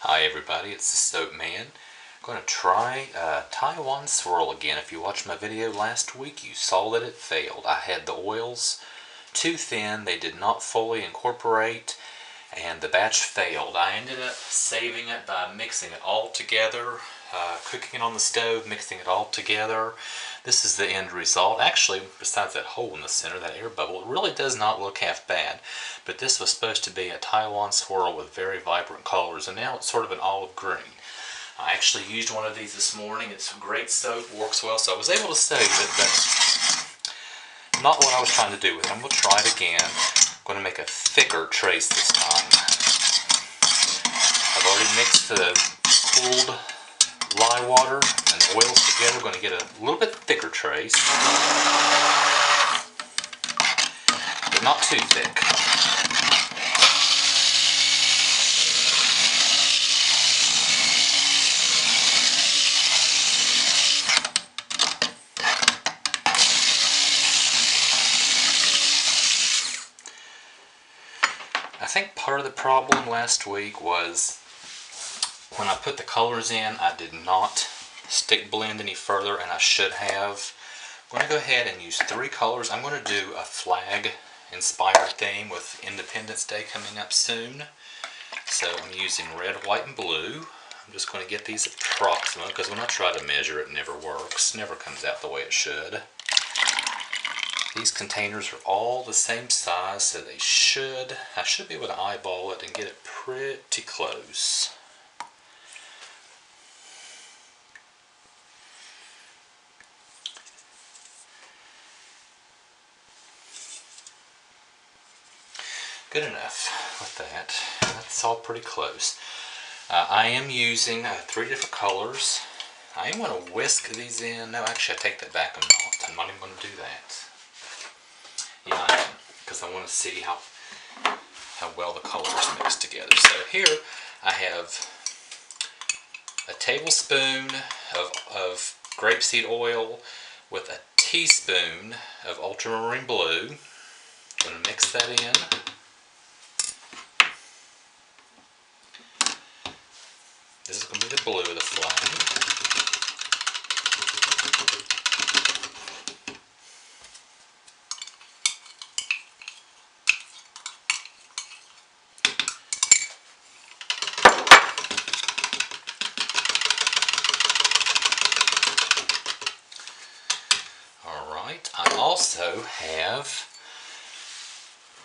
Hi everybody, it's the Soap Man. I'm going to try Taiwan swirl again. If you watched my video last week, you saw that it failed. I had the oils too thin, they did not fully incorporate, and the batch failed. I ended up saving it by mixing it all together, cooking it on the stove, mixing it all together. This is the end result. Actually, besides that hole in the center, that air bubble, it really does not look half bad. But this was supposed to be a Taiwan swirl with very vibrant colors, and now it's sort of an olive green. I actually used one of these this morning. It's a great soap, works well, so I was able to save it, but not what I was trying to do with it. I'm going to try it again. I'm going to make a thicker trace this time. I've already mixed the cooled lye water and the oils together. I'm going to get a little bit thicker trace, but not too thick. I think part of the problem last week was when I put the colors in, I did not stick blend any further, and I should have. I'm going to go ahead and use 3 colors. I'm going to do a flag inspired theme with Independence Day coming up soon. So I'm using red, white, and blue. I'm just going to get these approximate because when I try to measure it never works. Never comes out the way it should. These containers are all the same size, so I should be able to eyeball it and get it pretty close. Good enough with that. That's all pretty close. I am using 3 different colors. I am going to whisk these in. No, actually I take that back. I'm not even going to do that. Yeah, I am, because I want to see how well the colors mix together. So here I have a tablespoon of grapeseed oil with a teaspoon of ultramarine blue. I'm going to mix that in. This is going to be the blue of the flag. I also have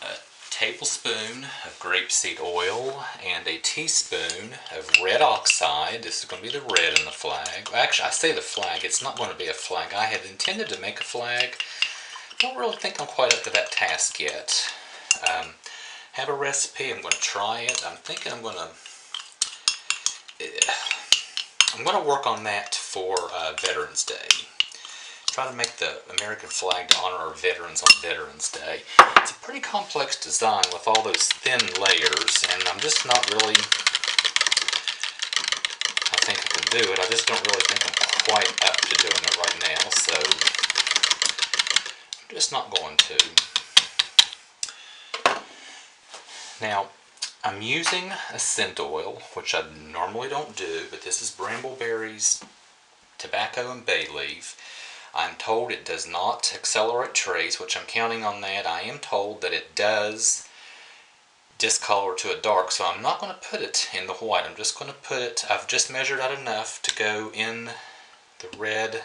a tablespoon of grapeseed oil and a teaspoon of red oxide. This is going to be the red in the flag. Actually, I say the flag. It's not going to be a flag. I had intended to make a flag. Don't really think I'm quite up to that task yet. Have a recipe. I'm going to try it. I'm thinking I'm going to work on that for Veterans Day. Try to make the American flag to honor our veterans on Veterans Day. It's a pretty complex design with all those thin layers, and I'm just not really, I think I can do it. I just don't really think I'm quite up to doing it right now, so I'm just not going to. Now, I'm using a scent oil, which I normally don't do, but this is brambleberries, tobacco, and bay leaf. I'm told it does not accelerate trace, which I'm counting on that. I am told that it does discolor to a dark, so I'm not going to put it in the white. I'm just going to put it, I've just measured out enough to go in the red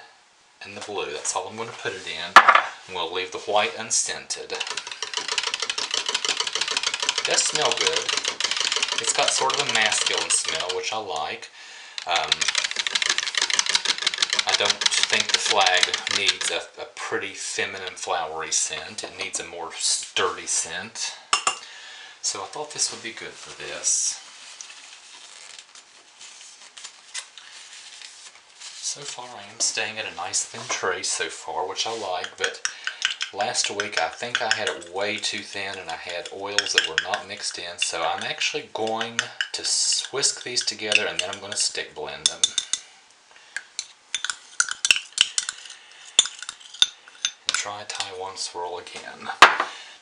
and the blue. That's all I'm going to put it in. I'm going to leave the white unscented. It does smell good. It's got sort of a masculine smell, which I like. I don't think the flag needs a pretty feminine flowery scent. It needs a more sturdy scent. So I thought this would be good for this. So far I am staying at a nice thin trace so far, which I like, but last week I think I had it way too thin and I had oils that were not mixed in, so I'm actually going to whisk these together and then I'm going to stick blend them. Try Taiwan swirl again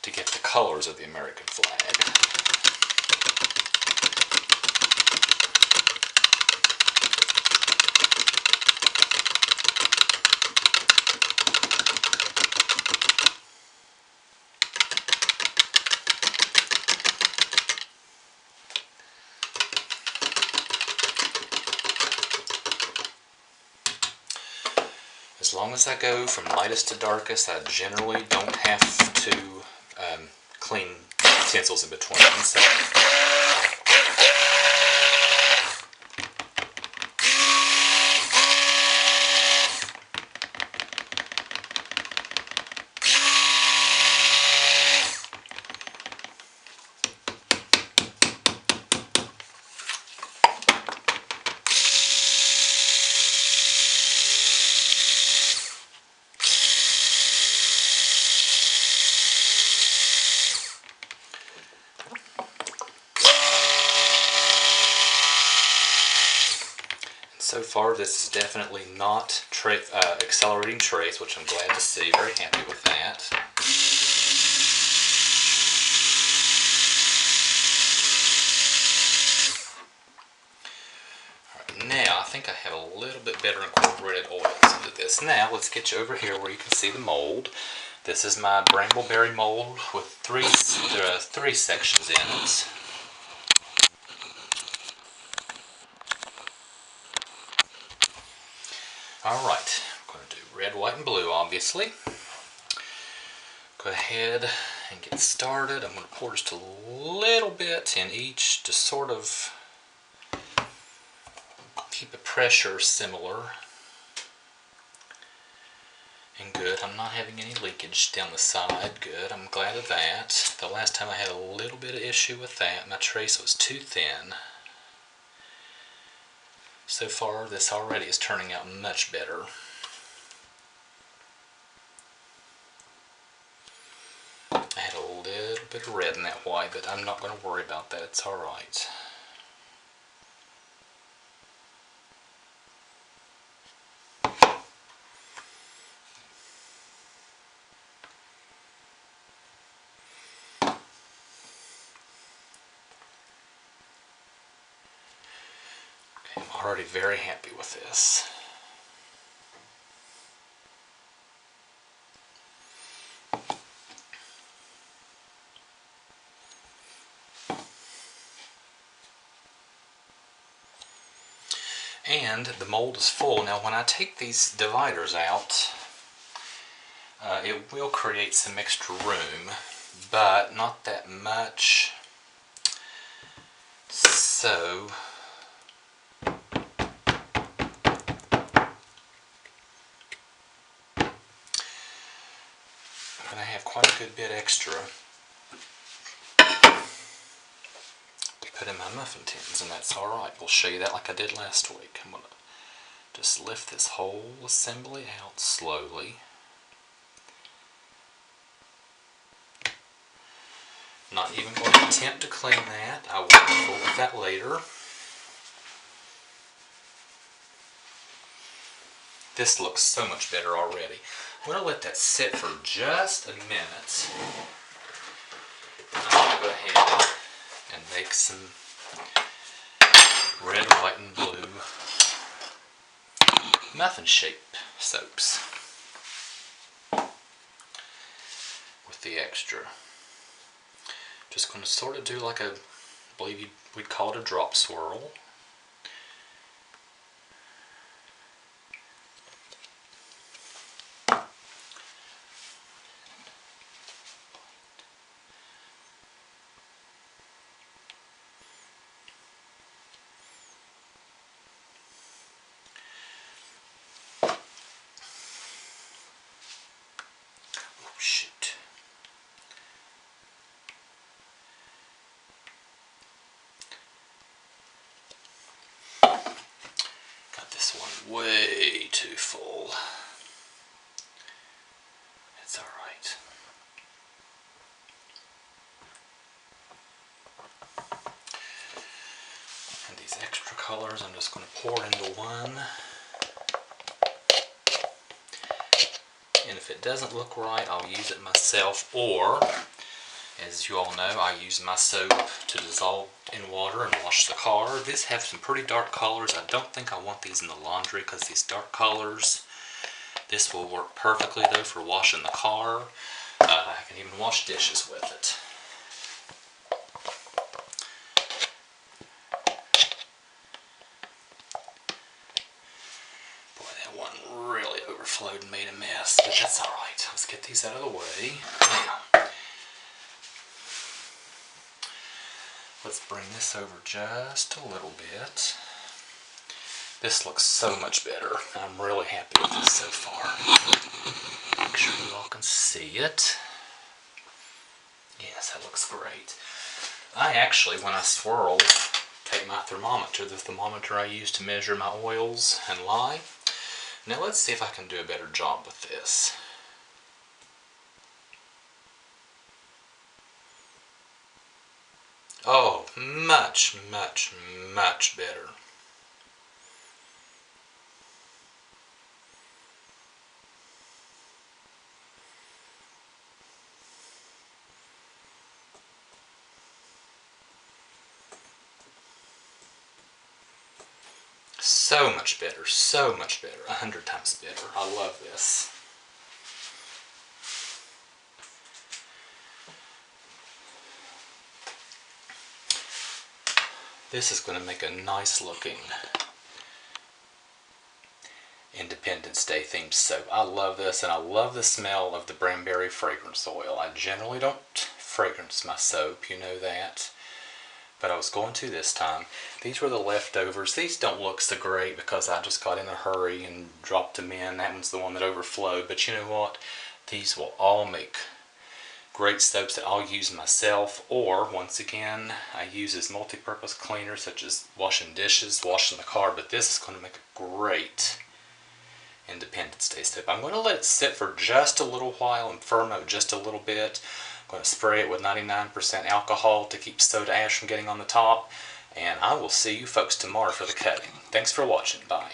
to get the colors of the American flag. as long as I go from lightest to darkest, I generally don't have to clean utensils in between. So so far, this is definitely not accelerating trace, which I'm glad to see. Very happy with that. Alright, now I think I have a little bit better incorporated oils into this. Now let's get you over here where you can see the mold. This is my brambleberry mold with three sections in it. Alright, I'm going to do red, white, and blue, obviously. Go ahead and get started. I'm going to pour just a little bit in each to sort of keep the pressure similar. And good, I'm not having any leakage down the side. Good, I'm glad of that. The last time I had a little bit of issue with that. My trace was too thin. So far, this already is turning out much better. I had a little bit of red in that white, but I'm not going to worry about that. It's alright. I'm already very happy with this. And the mold is full. Now when I take these dividers out, it will create some extra room, but not that much. So I'm going to have quite a good bit extra to put in my muffin tins, and that's alright. We'll show you that like I did last week. I'm going to just lift this whole assembly out slowly. Not even going to attempt to clean that. I will deal with that later. This looks so much better already. I'm going to let that sit for just a minute. I'm going to go ahead and make some red, white, and blue muffin shape soaps with the extra. Just going to sort of do like a, I believe we'd call it a drop swirl. Shoot. Got this one way too full. It's alright. And these extra colors I'm just going to pour into one. And if it doesn't look right, I'll use it myself, or, as you all know, I use my soap to dissolve in water and wash the car. These have some pretty dark colors. I don't think I want these in the laundry because these dark colors. This will work perfectly though for washing the car. I can even wash dishes with it. Boy, that one really overflowed. overflowed and made a mess, but that's alright. Let's get these out of the way. Now, let's bring this over just a little bit. This looks so much better. I'm really happy with this so far. Make sure you all can see it. Yes, that looks great. I actually, when I swirl, take my thermometer, the thermometer I use to measure my oils and lye. Now let's see if I can do a better job with this. Oh, much, much, much better. So much better, so much better, 100 times better. I love this. This is going to make a nice looking Independence Day themed soap. I love this, and I love the smell of the Cranberry fragrance oil. I generally don't fragrance my soap, you know that. But I was going to this time. These were the leftovers. These don't look so great because I just got in a hurry and dropped them in. That one's the one that overflowed. But you know what? These will all make great soaps that I'll use myself, or once again I use as multi-purpose cleaners such as washing dishes, washing the car. But this is going to make a great Independence Day soap. I'm going to let it sit for just a little while and firm up just a little bit. I'm going to spray it with 99% alcohol to keep soda ash from getting on the top, and I will see you folks tomorrow for the cutting. Thanks for watching. Bye.